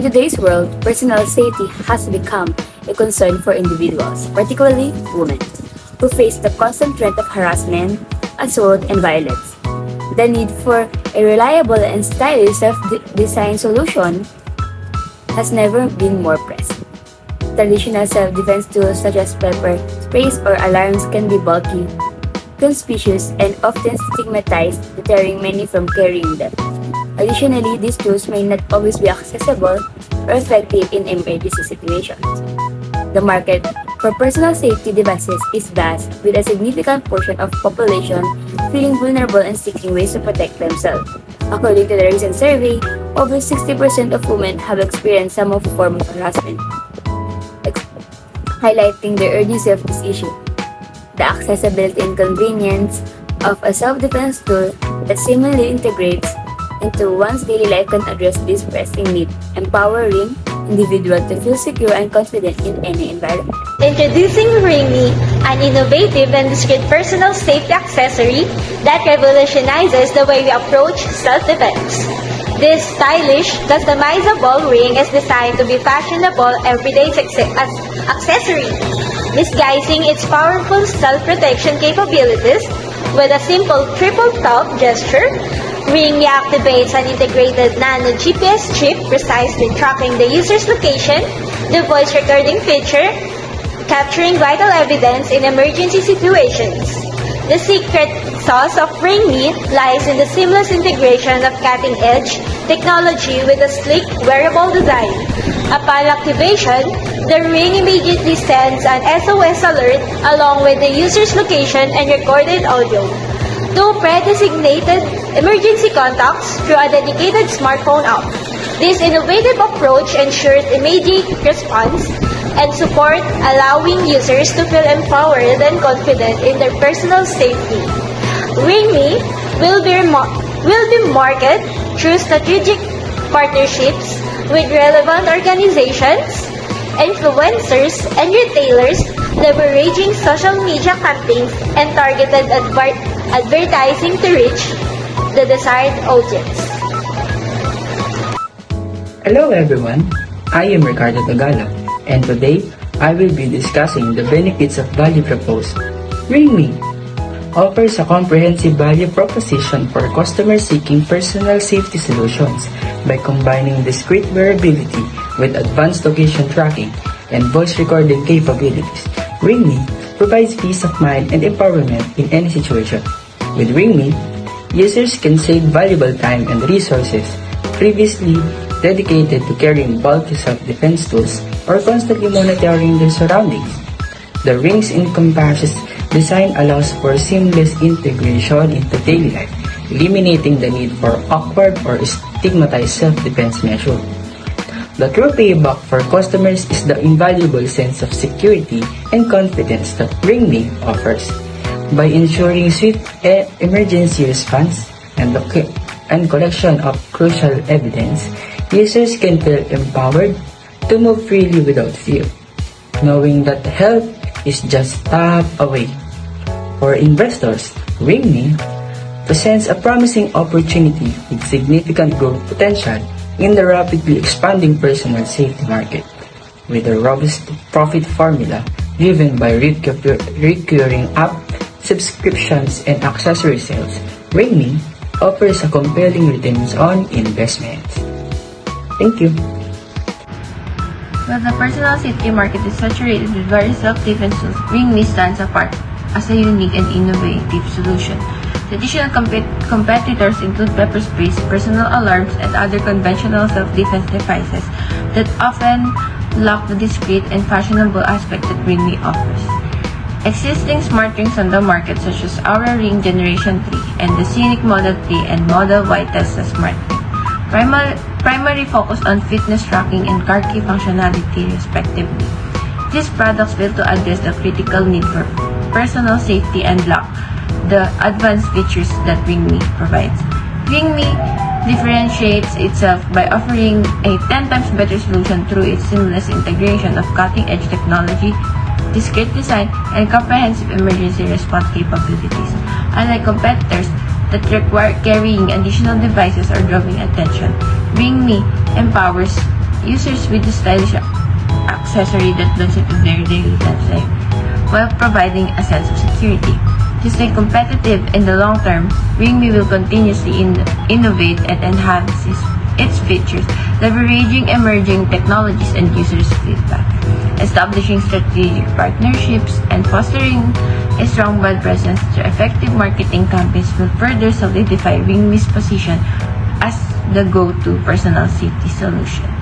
today's world, personal safety has become a concern for individuals, particularly women, who face the constant threat of harassment, assault, and violence. The need for a reliable and stylish self-designed solution has never been more pressing. Traditional self-defense tools such as pepper sprays or alarms can be bulky, conspicuous, and often stigmatized, deterring many from carrying them. Additionally, these tools may not always be accessible or effective in emergency situations. The market for personal safety devices is vast, with a significant portion of population feeling vulnerable and seeking ways to protect themselves. According to the recent survey, over 60% of women have experienced some form of harassment, highlighting the urgency of this issue. The accessibility and convenience of a self-defense tool that seamlessly integrates into one's daily life can address this pressing need, empowering individuals to feel secure and confident in any environment. Introducing RingMe, an innovative and discreet personal safety accessory that revolutionizes the way we approach self-defense. This stylish, customizable ring is designed to be fashionable everyday accessory, disguising its powerful self-protection capabilities with a simple triple tap gesture. RingMe activates an integrated nano GPS chip precisely tracking the user's location, the voice recording feature, capturing vital evidence in emergency situations. The secret sauce of RingMe lies in the seamless integration of cutting-edge technology with a sleek, wearable design. Upon activation, the ring immediately sends an SOS alert along with the user's location and recorded audio to pre-designated emergency contacts through a dedicated smartphone app. This innovative approach ensures immediate response and support, allowing users to feel empowered and confident in their personal safety. RingMe will be marketed through strategic partnerships with relevant organizations, influencers, and retailers, leveraging social media campaigns and targeted advertising to reach the desired audience. Hello everyone, I am Ricardo Tagala, and today I will be discussing the benefits of value proposed. RingMe offers a comprehensive value proposition for customers seeking personal safety solutions by combining discrete wearability with advanced location tracking and voice recording capabilities. RingMe provides peace of mind and empowerment in any situation. With RingMe, users can save valuable time and resources previously dedicated to carrying bulky self-defense tools or constantly monitoring their surroundings. The ring's encompasses design allows for seamless integration into daily life, eliminating the need for awkward or stigmatized self-defense measures. The true payback for customers is the invaluable sense of security and confidence that RingMe offers. By ensuring swift emergency response and collection of crucial evidence, users can feel empowered to move freely without fear, knowing that help is just tap away. For investors, RingMe presents a promising opportunity with significant growth potential in the rapidly expanding personal safety market. With a robust profit formula driven by recurring app subscriptions and accessory sales, RingMe offers a compelling returns on investments. Thank you. While the personal safety market is saturated with various self-defense tools, RingMe stands apart as a unique and innovative solution. Traditional competitors include pepper sprays, personal alarms, and other conventional self-defense devices that often lack the discreet and fashionable aspect that RingMe offers. Existing smart rings on the market such as Aura Ring Generation 3 and the Scenic Model 3 and Model Y Tesla Smart Ring primary focus on fitness tracking and car key functionality respectively. These products fail to address the critical need for personal safety and lack the advanced features that RingMe provides. RingMe differentiates itself by offering a 10 times better solution through its seamless integration of cutting-edge technology, discreet design, and comprehensive emergency response capabilities. Unlike competitors that require carrying additional devices or drawing attention, RingMe empowers users with a stylish accessory that blends into their daily lifestyle while providing a sense of security. To stay competitive in the long term, RingMe will continuously innovate and enhance its features, leveraging emerging technologies and users' feedback, establishing strategic partnerships, and fostering a strong brand presence through effective marketing campaigns will further solidify RingMe's position as the go-to personal safety solution.